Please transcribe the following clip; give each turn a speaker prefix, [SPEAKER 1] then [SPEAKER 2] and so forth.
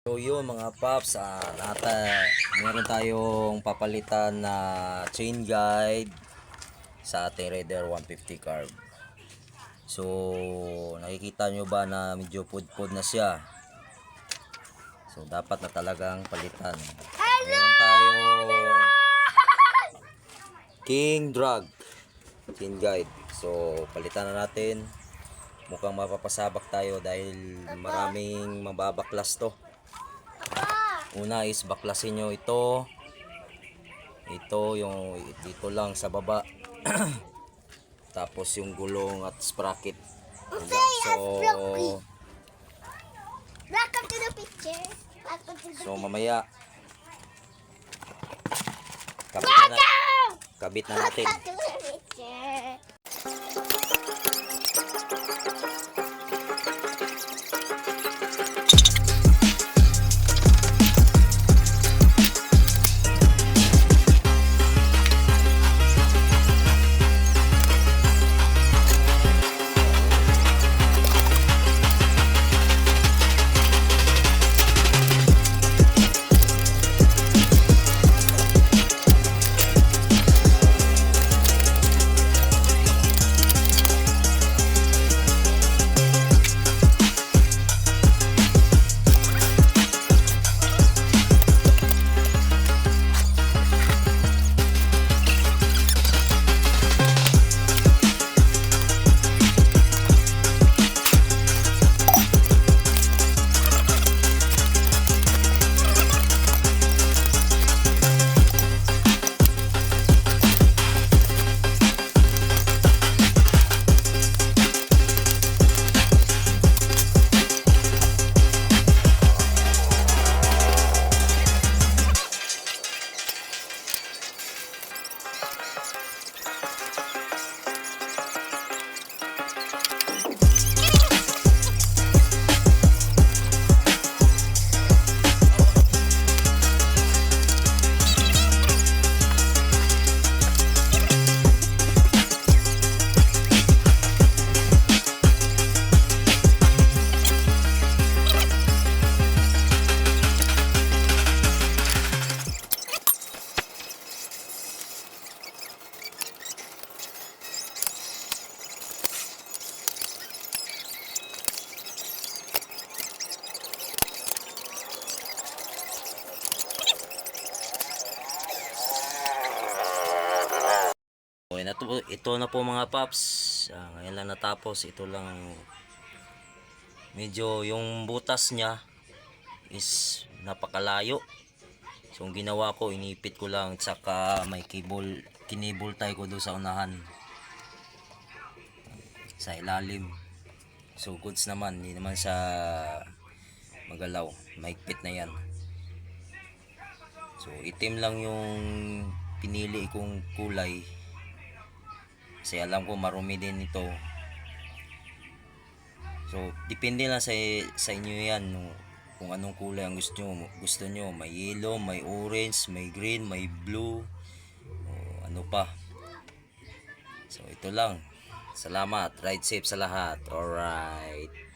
[SPEAKER 1] So yun mga paps, meron tayong papalitan na chain guide sa ating Raider 150 carb. So nakikita nyo ba na medyo pud-pud na siya? So dapat na talagang palitan. Meron tayong King Drag chain guide. So palitan na natin. Mukhang mapapasabak tayo dahil maraming mababaklas to. Una is baklasin nyo ito yung dito lang sa baba. Tapos yung gulong at sprocket. So
[SPEAKER 2] welcome to the picture.
[SPEAKER 1] So mamaya kabit na natin.
[SPEAKER 2] Welcome to the picture.
[SPEAKER 1] Ito na po mga paps, ngayon lang natapos. Ito lang, medyo yung butas niya is napakalayo. So ang ginawa ko, inipit ko lang, tsaka may kinibol tie ko doon sa unahan sa ilalim. So goods naman, hindi naman sa magalaw, maigpit na yan. So itim lang yung pinili kong kulay kasi alam ko marumi din ito. So depende lang sa inyo yan, kung anong kulay ang gusto nyo. May yellow, may orange, may green, may blue, o ano pa. So ito lang. Salamat, ride safe sa lahat. Alright.